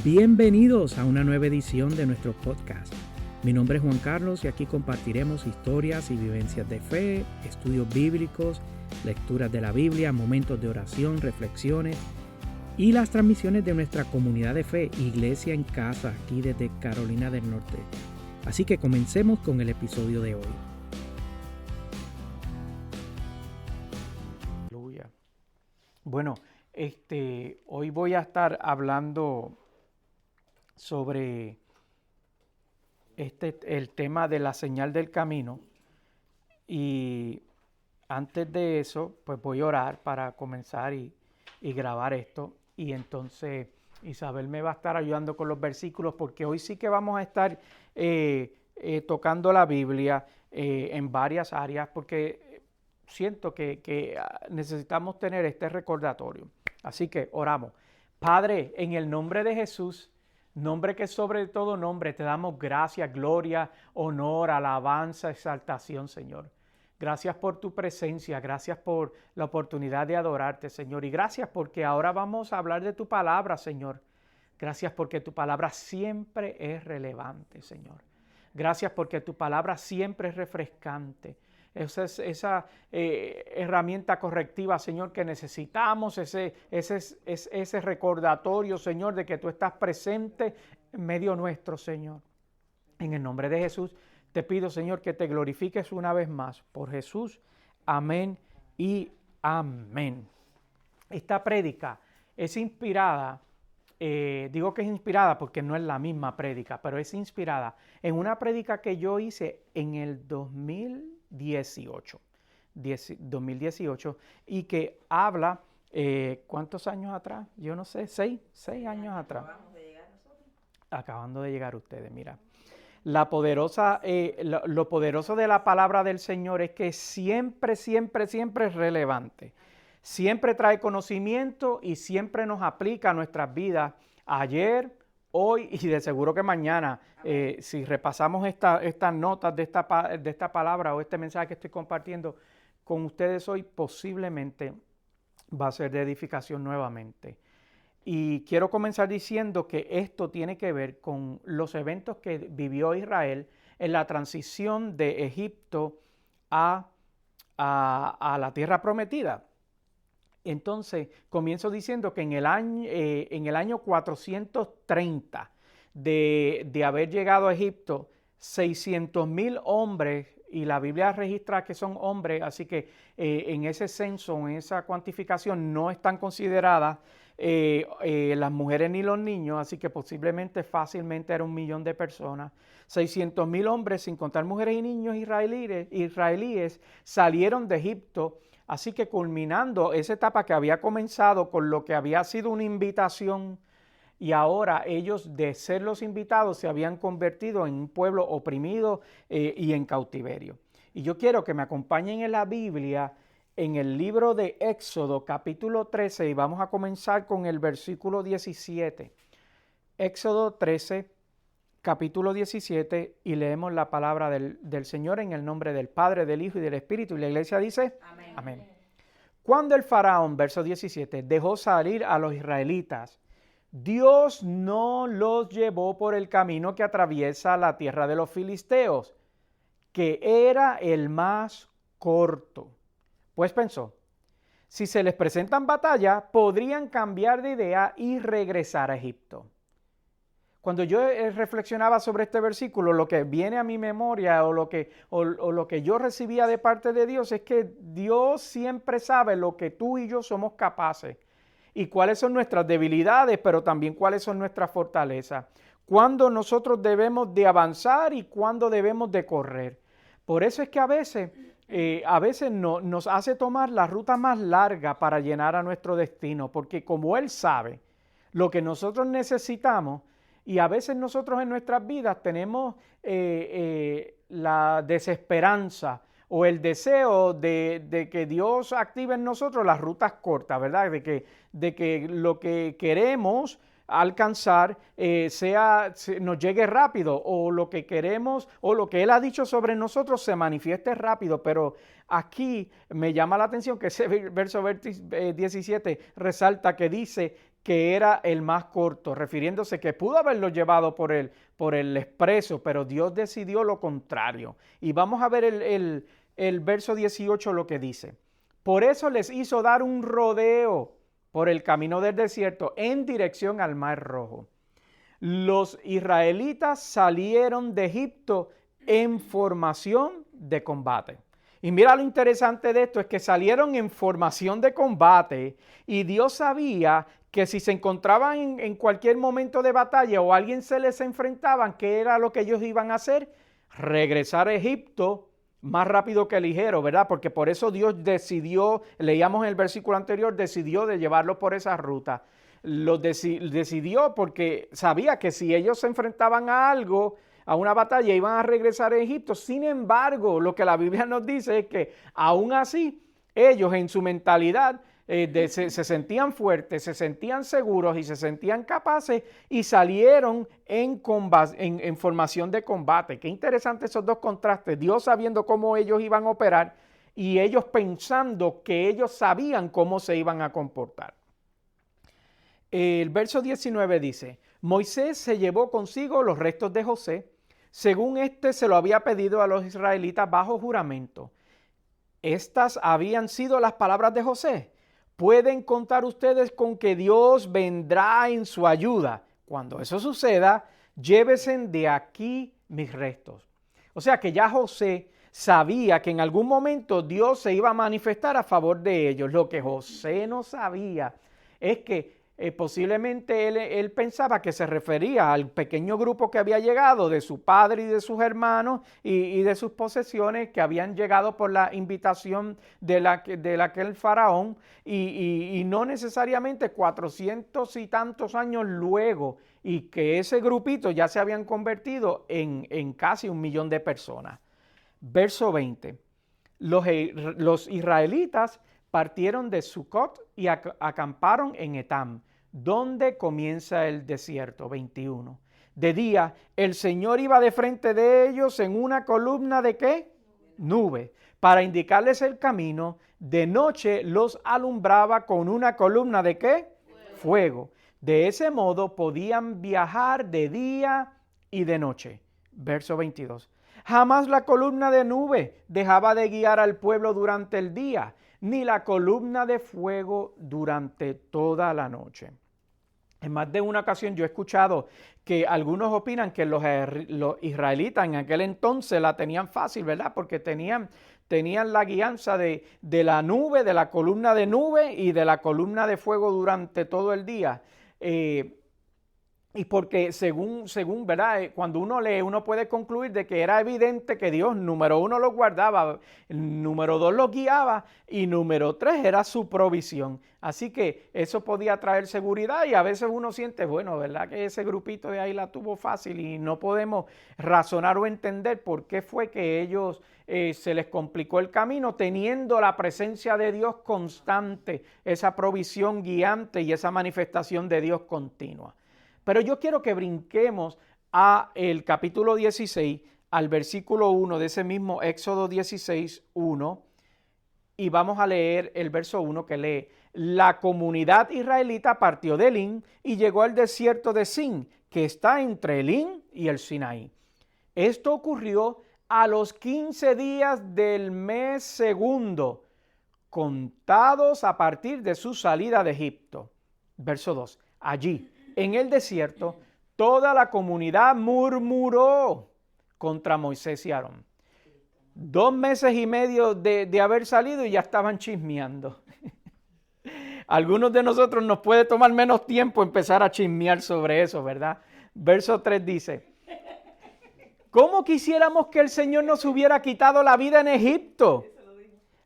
Bienvenidos a una nueva edición de nuestro podcast. Mi nombre es Juan Carlos y aquí compartiremos historias y vivencias de fe, estudios bíblicos, lecturas de la Biblia, momentos de oración, reflexiones y las transmisiones de nuestra comunidad de fe, Iglesia en Casa, aquí desde Carolina del Norte. Así que comencemos con el episodio de hoy. Aleluya. Bueno, hoy voy a estar hablando sobre el tema de la señal del camino, y antes de eso pues voy a orar para comenzar y grabar esto, y entonces Isabel me va a estar ayudando con los versículos, porque hoy sí que vamos a estar tocando la Biblia en varias áreas, porque siento que necesitamos tener este recordatorio. Así que oramos. Padre, en el nombre de Jesús, nombre que sobre todo nombre, te damos gracias, gloria, honor, alabanza, exaltación, Señor. Gracias por tu presencia, gracias por la oportunidad de adorarte, Señor. Y gracias porque ahora vamos a hablar de tu palabra, Señor. Gracias porque tu palabra siempre es relevante, Señor. Gracias porque tu palabra siempre es refrescante. Esa herramienta correctiva, Señor, que necesitamos, ese recordatorio, Señor, de que tú estás presente en medio nuestro, Señor. En el nombre de Jesús te pido, Señor, que te glorifiques una vez más. Por Jesús, amén y amén. Esta prédica es inspirada, digo que es inspirada porque no es la misma prédica, pero es inspirada en una prédica que yo hice en el 2018, y que habla, ¿cuántos años atrás? Yo no sé, seis años atrás. Acabando de llegar ustedes, mira. Lo poderoso de la palabra del Señor es que siempre es relevante. Siempre trae conocimiento y siempre nos aplica a nuestras vidas, ayer, hoy y de seguro que mañana. Si repasamos estas notas de esta palabra o este mensaje que estoy compartiendo con ustedes hoy, posiblemente va a ser de edificación nuevamente. Y quiero comenzar diciendo que esto tiene que ver con los eventos que vivió Israel en la transición de Egipto a la tierra prometida. Entonces, comienzo diciendo que en el año 430 de haber llegado a Egipto, 600,000 hombres, y la Biblia registra que son hombres, así que en ese censo, en esa cuantificación, no están consideradas las mujeres ni los niños, así que posiblemente fácilmente era 1,000,000 de personas. 600,000 hombres, sin contar mujeres y niños israelíes, salieron de Egipto. Así que culminando esa etapa que había comenzado con lo que había sido una invitación, y ahora ellos, de ser los invitados, se habían convertido en un pueblo oprimido y en cautiverio. Y yo quiero que me acompañen en la Biblia, en el libro de Éxodo, capítulo 13, y vamos a comenzar con el versículo 17. Éxodo 13, capítulo 17, y leemos la palabra del Señor en el nombre del Padre, del Hijo y del Espíritu. Y la iglesia dice, amén. Amén. Cuando el faraón, verso 17, dejó salir a los israelitas, Dios no los llevó por el camino que atraviesa la tierra de los filisteos, que era el más corto. Pues pensó, si se les presentan batallas, podrían cambiar de idea y regresar a Egipto. Cuando yo reflexionaba sobre este versículo, lo que viene a mi memoria o lo que yo recibía de parte de Dios es que Dios siempre sabe lo que tú y yo somos capaces y cuáles son nuestras debilidades, pero también cuáles son nuestras fortalezas. Cuándo nosotros debemos de avanzar y cuándo debemos de correr. Por eso es que a veces nos hace tomar la ruta más larga para llegar a nuestro destino, porque como Él sabe lo que nosotros necesitamos, y a veces nosotros en nuestras vidas tenemos la desesperanza o el deseo de que Dios active en nosotros las rutas cortas, ¿verdad? De que lo que queremos alcanzar nos llegue rápido, o lo que queremos o lo que Él ha dicho sobre nosotros se manifieste rápido, pero aquí me llama la atención que ese verso 17 resalta que dice que era el más corto, refiriéndose que pudo haberlo llevado por el expreso, pero Dios decidió lo contrario. Y vamos a ver el verso 18 lo que dice. Por eso les hizo dar un rodeo por el camino del desierto en dirección al Mar Rojo. Los israelitas salieron de Egipto en formación de combate. Y mira lo interesante de esto, es que salieron en formación de combate y Dios sabía que si se encontraban en cualquier momento de batalla o alguien se les enfrentaba, ¿qué era lo que ellos iban a hacer? Regresar a Egipto más rápido que ligero, ¿verdad? Porque por eso Dios decidió, leíamos en el versículo anterior, decidió de llevarlo por esa ruta. Lo decidió porque sabía que si ellos se enfrentaban a algo, a una batalla, iban a regresar a Egipto. Sin embargo, lo que la Biblia nos dice es que aún así, ellos en su mentalidad se sentían fuertes, se sentían seguros y se sentían capaces y salieron en formación de combate. Qué interesante esos dos contrastes. Dios sabiendo cómo ellos iban a operar y ellos pensando que ellos sabían cómo se iban a comportar. El verso 19 dice, Moisés se llevó consigo los restos de José, según se lo había pedido a los israelitas bajo juramento. Estas habían sido las palabras de José. Pueden contar ustedes con que Dios vendrá en su ayuda. Cuando eso suceda, llévense de aquí mis restos. O sea que ya José sabía que en algún momento Dios se iba a manifestar a favor de ellos. Lo que José no sabía es que posiblemente él pensaba que se refería al pequeño grupo que había llegado de su padre y de sus hermanos y de sus posesiones que habían llegado por la invitación de aquel faraón y no necesariamente 400 y tantos años luego y que ese grupito ya se habían convertido en casi 1 millón de personas. Verso 20. Los israelitas partieron de Sucot y acamparon en Etam, donde comienza el desierto. 21. De día, el Señor iba de frente de ellos en una columna ¿de qué? Nube, para indicarles el camino. De noche los alumbraba con una columna ¿de qué? Fuego. De ese modo podían viajar de día y de noche. Verso 22. Jamás la columna de nube dejaba de guiar al pueblo durante el día, ni la columna de fuego durante toda la noche. En más de una ocasión yo he escuchado que algunos opinan que los israelitas en aquel entonces la tenían fácil, ¿verdad? Porque tenían la guianza de la nube, de la columna de nube y de la columna de fuego durante todo el día. Y porque según, ¿verdad? Cuando uno lee, uno puede concluir de que era evidente que Dios, número 1, los guardaba, número 2, los guiaba y número 3 era su provisión. Así que eso podía traer seguridad y a veces uno siente, bueno, ¿verdad? Que ese grupito de ahí la tuvo fácil y no podemos razonar o entender por qué fue que ellos se les complicó el camino teniendo la presencia de Dios constante, esa provisión guiante y esa manifestación de Dios continua. Pero yo quiero que brinquemos a el capítulo 16, al versículo 1 de ese mismo Éxodo 16, 1, y vamos a leer el verso 1 que lee, la comunidad israelita partió de Elín y llegó al desierto de Sin, que está entre Elín y el Sinaí. Esto ocurrió a los 15 días del mes segundo, contados a partir de su salida de Egipto. Verso 2, allí, en el desierto, toda la comunidad murmuró contra Moisés y Aarón. 2 meses y medio de haber salido y ya estaban chismeando. Algunos de nosotros nos puede tomar menos tiempo empezar a chismear sobre eso, ¿verdad? Verso 3 dice, ¿cómo quisiéramos que el Señor nos hubiera quitado la vida en Egipto?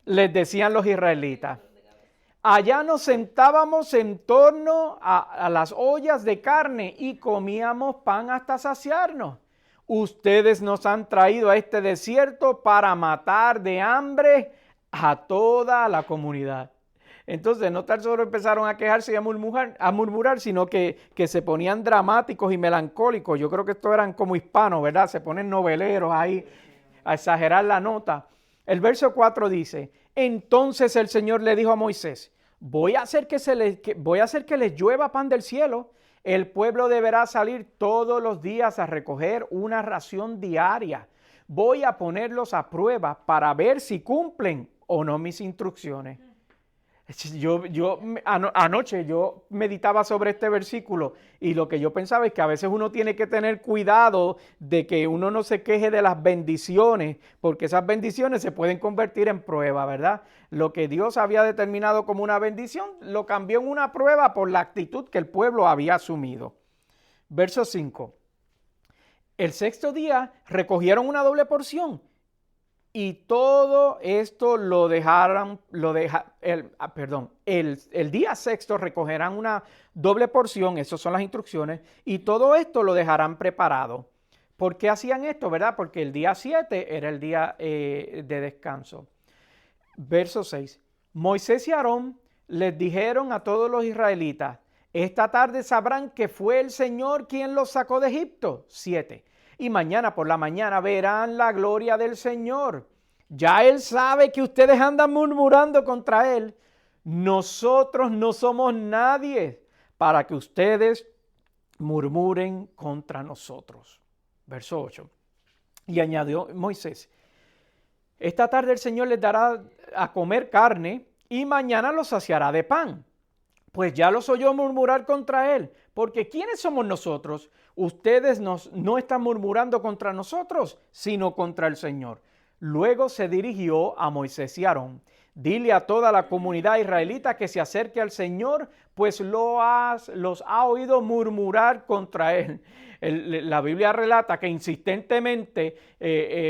Les decían los israelitas. Allá nos sentábamos en torno a las ollas de carne y comíamos pan hasta saciarnos. Ustedes nos han traído a este desierto para matar de hambre a toda la comunidad. Entonces no tan solo empezaron a quejarse y a murmurar, sino que se ponían dramáticos y melancólicos. Yo creo que estos eran como hispanos, ¿verdad? Se ponen noveleros ahí a exagerar la nota. El verso 4 dice, entonces el Señor le dijo a Moisés, voy a hacer que les llueva pan del cielo. El pueblo deberá salir todos los días a recoger una ración diaria. Voy a ponerlos a prueba para ver si cumplen o no mis instrucciones. Anoche yo meditaba sobre este versículo y lo que yo pensaba es que a veces uno tiene que tener cuidado de que uno no se queje de las bendiciones, porque esas bendiciones se pueden convertir en prueba, ¿verdad? Lo que Dios había determinado como una bendición lo cambió en una prueba por la actitud que el pueblo había asumido. Verso 5. El sexto día recogieron una doble porción. Y todo esto el día sexto recogerán una doble porción, esas son las instrucciones, y todo esto lo dejarán preparado. ¿Por qué hacían esto, verdad? Porque el día 7 era el día de descanso. Verso 6. Moisés y Aarón les dijeron a todos los israelitas, esta tarde sabrán que fue el Señor quien los sacó de Egipto. 7. Y mañana por la mañana verán la gloria del Señor. Ya Él sabe que ustedes andan murmurando contra Él. Nosotros no somos nadie para que ustedes murmuren contra nosotros. Verso 8. Y añadió Moisés, esta tarde el Señor les dará a comer carne y mañana los saciará de pan. Pues ya los oyó murmurar contra Él, porque ¿quiénes somos nosotros? Ustedes no están murmurando contra nosotros, sino contra el Señor. Luego se dirigió a Moisés y Aarón. Dile a toda la comunidad israelita que se acerque al Señor, pues los ha oído murmurar contra Él. La Biblia relata que insistentemente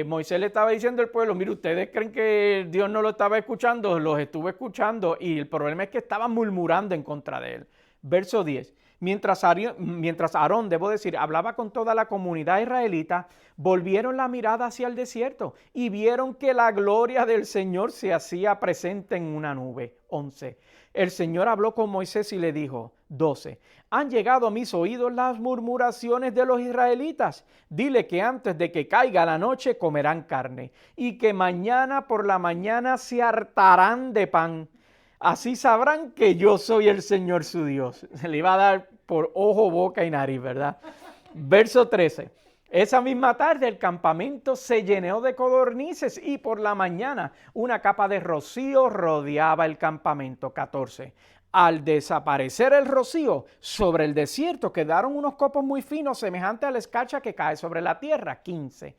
Moisés le estaba diciendo al pueblo, mire, ustedes creen que Dios no lo estaba escuchando, los estuve escuchando y el problema es que estaban murmurando en contra de Él. Verso 10. Mientras Aarón, hablaba con toda la comunidad israelita, volvieron la mirada hacia el desierto y vieron que la gloria del Señor se hacía presente en una nube. 11. El Señor habló con Moisés y le dijo, 12. Han llegado a mis oídos las murmuraciones de los israelitas. Dile que antes de que caiga la noche comerán carne y que mañana por la mañana se hartarán de pan. Así sabrán que yo soy el Señor su Dios. Se le iba a dar por ojo, boca y nariz, ¿verdad? Verso 13. Esa misma tarde el campamento se llenó de codornices y por la mañana una capa de rocío rodeaba el campamento. 14. Al desaparecer el rocío, sobre el desierto quedaron unos copos muy finos semejantes a la escarcha que cae sobre la tierra. 15.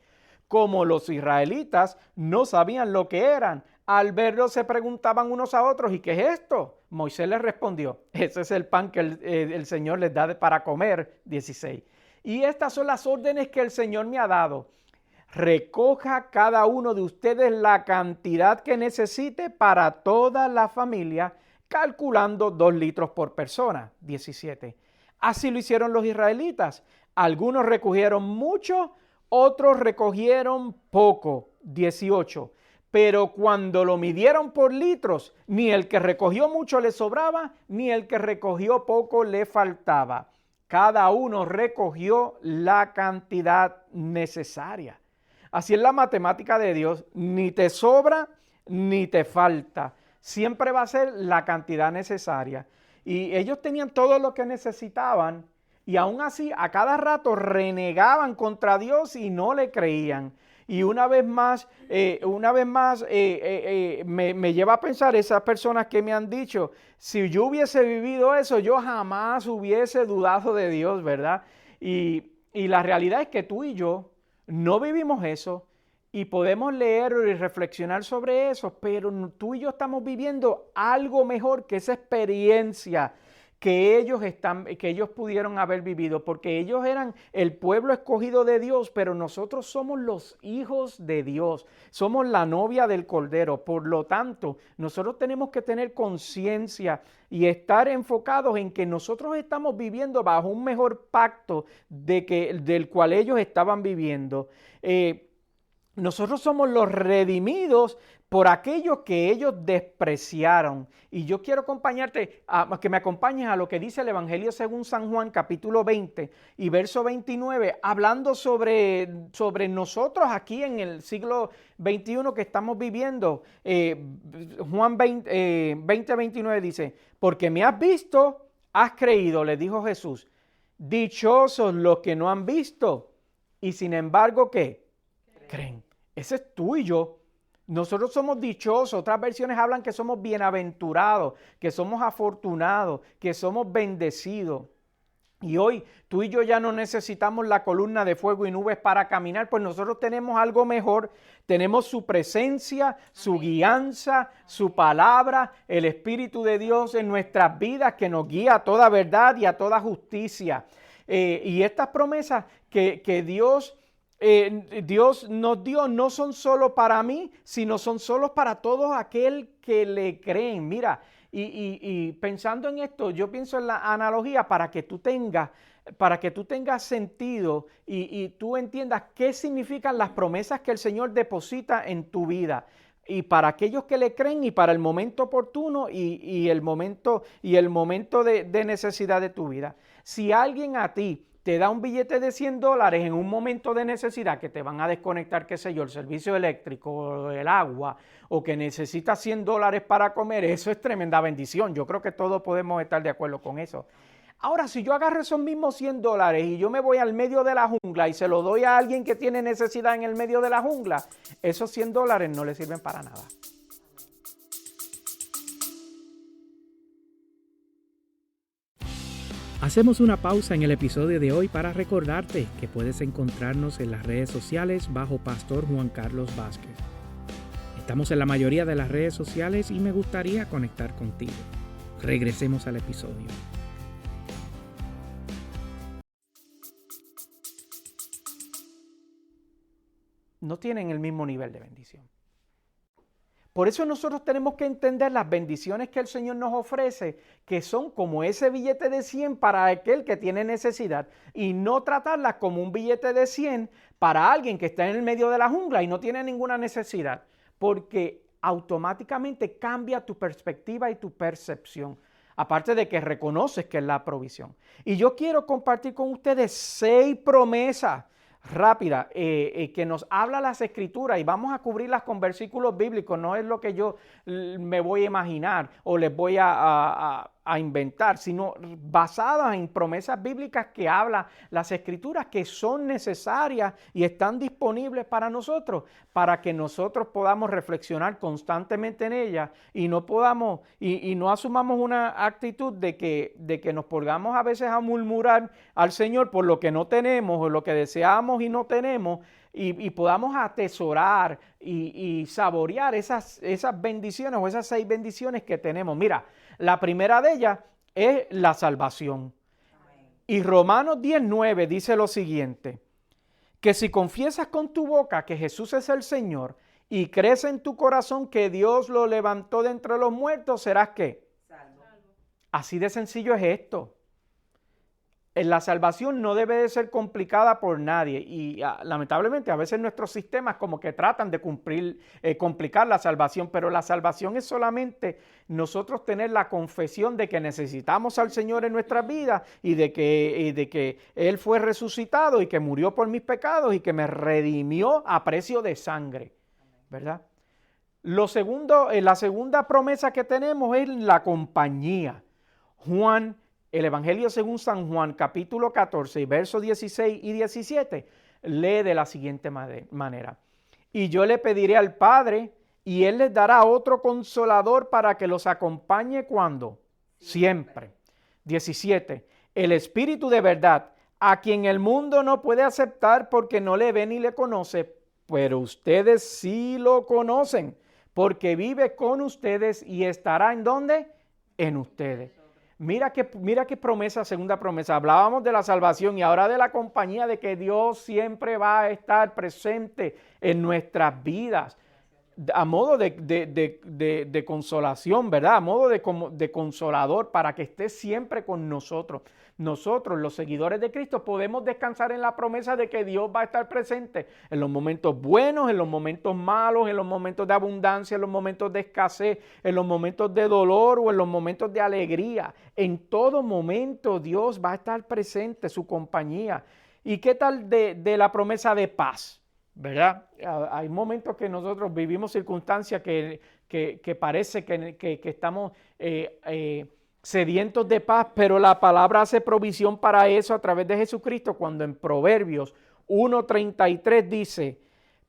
Como los israelitas no sabían lo que eran, al verlo se preguntaban unos a otros, ¿y qué es esto? Moisés les respondió, ese es el pan que el Señor les da para comer. 16. Y estas son las órdenes que el Señor me ha dado. Recoja cada uno de ustedes la cantidad que necesite para toda la familia, calculando 2 litros por persona. 17. Así lo hicieron los israelitas. Algunos recogieron mucho, otros recogieron poco. 18. Pero cuando lo midieron por litros, ni el que recogió mucho le sobraba, ni el que recogió poco le faltaba. Cada uno recogió la cantidad necesaria. Así es la matemática de Dios, ni te sobra ni te falta. Siempre va a ser la cantidad necesaria. Y ellos tenían todo lo que necesitaban y aún así a cada rato renegaban contra Dios y no le creían. Y una vez más, me lleva a pensar esas personas que me han dicho, si yo hubiese vivido eso, yo jamás hubiese dudado de Dios, ¿verdad? Y la realidad es que tú y yo no vivimos eso y podemos leer y reflexionar sobre eso, pero tú y yo estamos viviendo algo mejor que esa experiencia que ellos pudieron haber vivido, porque ellos eran el pueblo escogido de Dios, pero nosotros somos los hijos de Dios, somos la novia del Cordero. Por lo tanto, nosotros tenemos que tener conciencia y estar enfocados en que nosotros estamos viviendo bajo un mejor pacto del cual ellos estaban viviendo. nosotros somos los redimidos por aquellos que ellos despreciaron. Y yo quiero acompañarte, que me acompañes a lo que dice el Evangelio según San Juan, capítulo 20 y verso 29, hablando sobre nosotros aquí en el siglo XXI que estamos viviendo. Juan 20, 29 dice, porque me has visto, has creído, le dijo Jesús. Dichosos los que no han visto y sin embargo, ¿qué? Creen. Ese es tú y yo. Nosotros somos dichosos. Otras versiones hablan que somos bienaventurados, que somos afortunados, que somos bendecidos. Y hoy tú y yo ya no necesitamos la columna de fuego y nubes para caminar, pues nosotros tenemos algo mejor. Tenemos su presencia, su guianza, su palabra, el Espíritu de Dios en nuestras vidas que nos guía a toda verdad y a toda justicia. Y estas promesas que Dios nos dio no son solo para mí, sino son solo para todos aquel que le creen. Mira, y pensando en esto, yo pienso en la analogía para que tú tengas sentido y tú entiendas qué significan las promesas que el Señor deposita en tu vida. Y para aquellos que le creen y para el momento oportuno y el momento de necesidad de tu vida. Si alguien a ti te da un billete de $100 en un momento de necesidad que te van a desconectar, qué sé yo, el servicio eléctrico o el agua, o que necesitas $100 para comer, eso es tremenda bendición. Yo creo que todos podemos estar de acuerdo con eso. Ahora, si yo agarro esos mismos $100 y yo me voy al medio de la jungla y se lo doy a alguien que tiene necesidad en el medio de la jungla, esos $100 no le sirven para nada. Hacemos una pausa en el episodio de hoy para recordarte que puedes encontrarnos en las redes sociales bajo Pastor Juan Carlos Vázquez. Estamos en la mayoría de las redes sociales y me gustaría conectar contigo. Regresemos al episodio. No tienen el mismo nivel de bendición. Por eso nosotros tenemos que entender las bendiciones que el Señor nos ofrece, que son como ese billete de 100 para aquel que tiene necesidad, y no tratarlas como un billete de 100 para alguien que está en el medio de la jungla y no tiene ninguna necesidad, porque automáticamente cambia tu perspectiva y tu percepción, aparte de que reconoces que es la provisión. Y yo quiero compartir con ustedes 6 promesas rápida, que nos habla las Escrituras, y vamos a cubrirlas con versículos bíblicos. No es lo que yo me voy a imaginar o les voy a inventar, sino basadas en promesas bíblicas que hablan las Escrituras, que son necesarias y están disponibles para nosotros, para que nosotros podamos reflexionar constantemente en ellas y no podamos y no asumamos una actitud de que nos pongamos a veces a murmurar al Señor por lo que no tenemos o lo que deseamos y no tenemos, y podamos atesorar y saborear esas bendiciones o esas 6 bendiciones que tenemos. Mira, la primera de ellas es la salvación. Amén. Y Romanos 10:9 dice lo siguiente, que si confiesas con tu boca que Jesús es el Señor y crees en tu corazón que Dios lo levantó de entre los muertos, serás ¿qué? Salvo. Así de sencillo es esto. La salvación no debe de ser complicada por nadie, y lamentablemente a veces nuestros sistemas como que tratan de complicar la salvación, pero la salvación es solamente nosotros tener la confesión de que necesitamos al Señor en nuestras vidas y de que Él fue resucitado y que murió por mis pecados y que me redimió a precio de sangre, ¿verdad? La segunda promesa que tenemos es la compañía. El Evangelio según San Juan, capítulo 14, versos 16 y 17, lee de la siguiente manera. Y yo le pediré al Padre, y Él les dará otro consolador para que los acompañe ¿cuándo? Siempre. 17. El Espíritu de verdad, a quien el mundo no puede aceptar porque no le ve ni le conoce, pero ustedes sí lo conocen, porque vive con ustedes y estará ¿en dónde? En ustedes. Mira qué promesa, segunda promesa. Hablábamos de la salvación y ahora de la compañía, de que Dios siempre va a estar presente en nuestras vidas. a modo de consolación, ¿verdad? A modo de consolador para que esté siempre con nosotros. Nosotros, los seguidores de Cristo, podemos descansar en la promesa de que Dios va a estar presente en los momentos buenos, en los momentos malos, en los momentos de abundancia, en los momentos de escasez, en los momentos de dolor o en los momentos de alegría. En todo momento Dios va a estar presente, su compañía. ¿Y qué tal de la promesa de paz? ¿Verdad? Hay momentos que nosotros vivimos circunstancias que parece que estamos sedientos de paz, pero la palabra hace provisión para eso a través de Jesucristo, cuando en Proverbios 1:33 dice: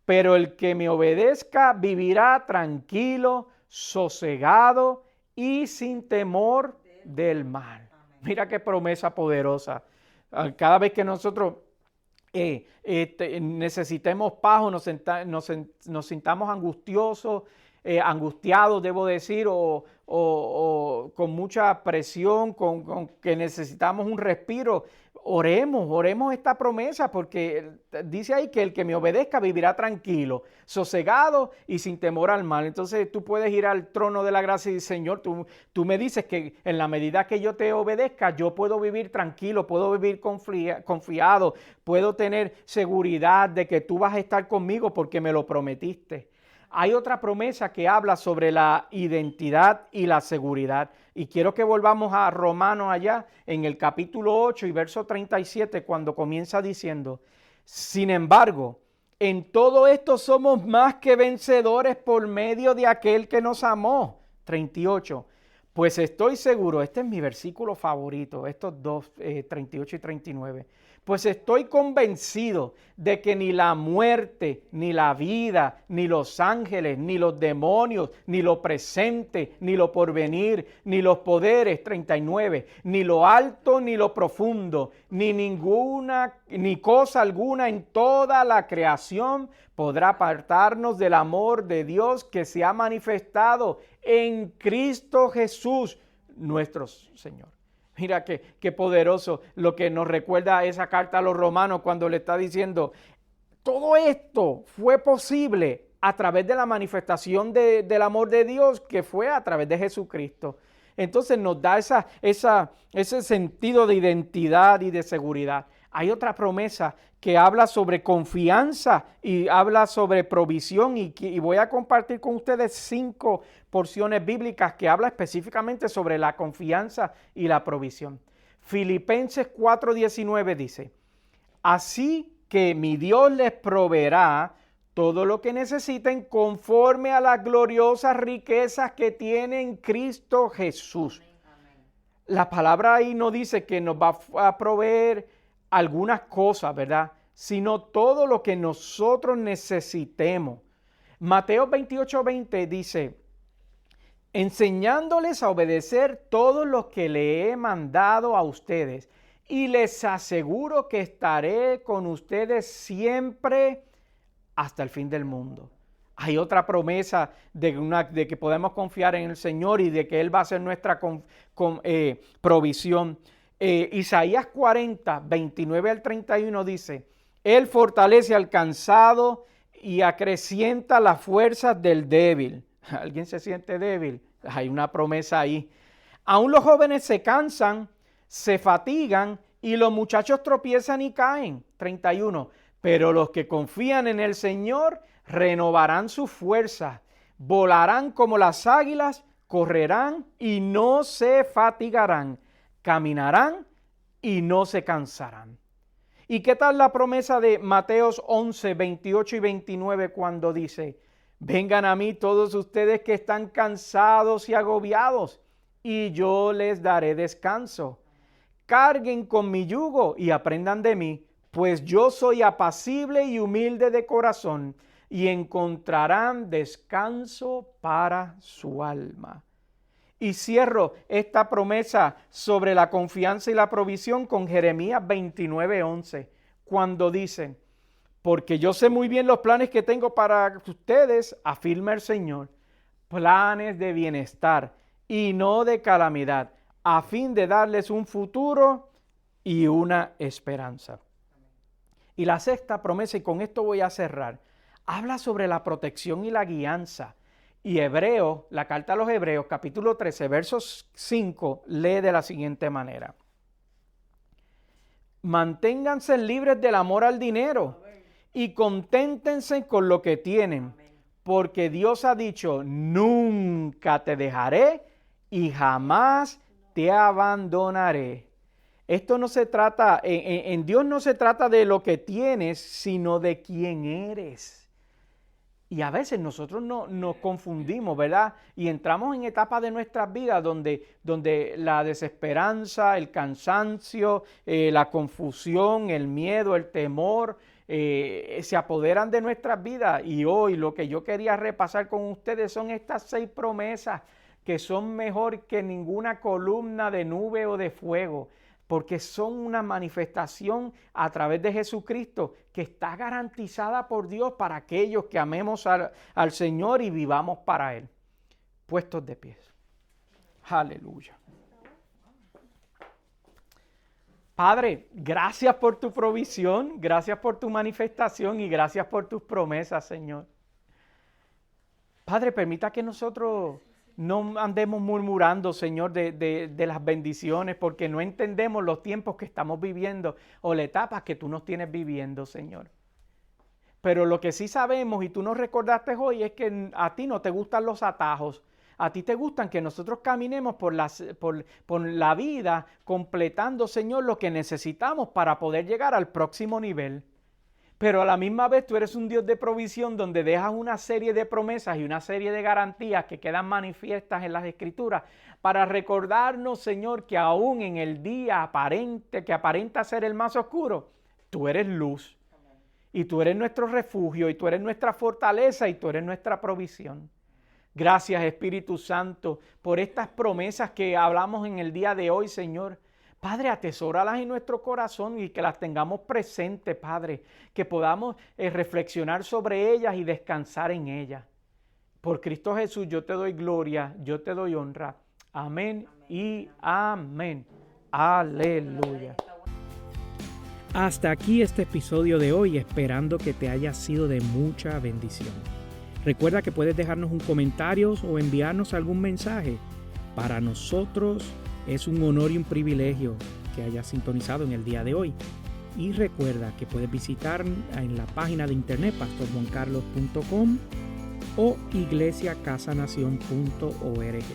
pero el que me obedezca vivirá tranquilo, sosegado y sin temor del mal. Mira qué promesa poderosa. Cada vez que nosotros necesitemos paz o nos sintamos angustiosos, angustiados, debo decir, o con mucha presión, con que necesitamos un respiro, oremos esta promesa, porque dice ahí que el que me obedezca vivirá tranquilo, sosegado y sin temor al mal. Entonces tú puedes ir al trono de la gracia y decir: Señor, tú me dices que en la medida que yo te obedezca, yo puedo vivir tranquilo, puedo vivir confiado, puedo tener seguridad de que tú vas a estar conmigo porque me lo prometiste. Hay otra promesa que habla sobre la identidad y la seguridad. Y quiero que volvamos a Romanos allá en el capítulo 8 y verso 37, cuando comienza diciendo: sin embargo, en todo esto somos más que vencedores por medio de aquel que nos amó. 38. Pues estoy seguro, este es mi versículo favorito, estos dos, 38 y 39. Pues estoy convencido de que ni la muerte, ni la vida, ni los ángeles, ni los demonios, ni lo presente, ni lo porvenir, ni los poderes, 39, ni lo alto, ni lo profundo, ni cosa alguna en toda la creación podrá apartarnos del amor de Dios que se ha manifestado en Cristo Jesús, nuestro Señor. Mira qué poderoso lo que nos recuerda esa carta a los romanos, cuando le está diciendo: todo esto fue posible a través de la manifestación del amor de Dios, que fue a través de Jesucristo. Entonces nos da ese sentido de identidad y de seguridad. Hay otra promesa que habla sobre confianza y habla sobre provisión, y voy a compartir con ustedes 5 porciones bíblicas que habla específicamente sobre la confianza y la provisión. Filipenses 4:19 dice: así que mi Dios les proveerá todo lo que necesiten conforme a las gloriosas riquezas que tiene en Cristo Jesús. Amén. La palabra ahí no dice que nos va a proveer algunas cosas, ¿verdad? Sino todo lo que nosotros necesitemos. Mateo 28:20 dice: enseñándoles a obedecer todo lo que le he mandado a ustedes, y les aseguro que estaré con ustedes siempre hasta el fin del mundo. Hay otra promesa de que podemos confiar en el Señor y de que Él va a ser nuestra provisión. Isaías 40:29 al 31 dice: Él fortalece al cansado y acrecienta las fuerzas del débil. ¿Alguien se siente débil? Hay una promesa ahí. Aún los jóvenes se cansan, se fatigan y los muchachos tropiezan y caen. 31. Pero los que confían en el Señor renovarán sus fuerzas, volarán como las águilas, correrán y no se fatigarán, caminarán y no se cansarán. ¿Y qué tal la promesa de Mateos 11, 28 y 29 cuando dice: vengan a mí todos ustedes que están cansados y agobiados, y yo les daré descanso? Carguen con mi yugo y aprendan de mí, pues yo soy apacible y humilde de corazón, y encontrarán descanso para su alma. Y cierro esta promesa sobre la confianza y la provisión con Jeremías 29:11, cuando dice: porque yo sé muy bien los planes que tengo para ustedes, afirma el Señor, planes de bienestar y no de calamidad, a fin de darles un futuro y una esperanza. Y la sexta promesa, y con esto voy a cerrar, habla sobre la protección y la guianza. Y Hebreos, la carta a los Hebreos, capítulo 13, versos 5, lee de la siguiente manera. Manténganse libres del amor al dinero y conténtense con lo que tienen, porque Dios ha dicho, nunca te dejaré y jamás te abandonaré. Esto no se trata, en Dios no se trata de lo que tienes, sino de quién eres. Y a veces nosotros nos confundimos, ¿verdad? Y entramos en etapas de nuestras vidas donde la desesperanza, el cansancio, la confusión, el miedo, el temor, se apoderan de nuestras vidas. Y hoy lo que yo quería repasar con ustedes son estas 6 promesas que son mejor que ninguna columna de nube o de fuego, porque son una manifestación a través de Jesucristo que está garantizada por Dios para aquellos que amemos al Señor y vivamos para Él. Puestos de pie. Aleluya. Padre, gracias por tu provisión, gracias por tu manifestación y gracias por tus promesas, Señor. Padre, permita que nosotros no andemos murmurando, Señor, de las bendiciones, porque no entendemos los tiempos que estamos viviendo o las etapas que tú nos tienes viviendo, Señor. Pero lo que sí sabemos, y tú nos recordaste hoy, es que a ti no te gustan los atajos. A ti te gustan que nosotros caminemos por la vida, completando, Señor, lo que necesitamos para poder llegar al próximo nivel. Pero a la misma vez tú eres un Dios de provisión donde dejas una serie de promesas y una serie de garantías que quedan manifiestas en las Escrituras para recordarnos, Señor, que aún en el día aparente, que aparenta ser el más oscuro, tú eres luz. Y tú eres nuestro refugio, y tú eres nuestra fortaleza, y tú eres nuestra provisión. Gracias, Espíritu Santo, por estas promesas que hablamos en el día de hoy, Señor. Padre, atesóralas en nuestro corazón y que las tengamos presentes, Padre, que podamos reflexionar sobre ellas y descansar en ellas. Por Cristo Jesús yo te doy gloria, yo te doy honra. Amén y amén. Aleluya. Hasta aquí este episodio de hoy, esperando que te haya sido de mucha bendición. Recuerda que puedes dejarnos un comentario o enviarnos algún mensaje. Para nosotros es un honor y un privilegio que hayas sintonizado en el día de hoy. Y recuerda que puedes visitar en la página de internet pastorjuancarlos.com o iglesiacasanacion.org.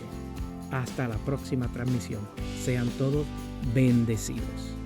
Hasta la próxima transmisión. Sean todos bendecidos.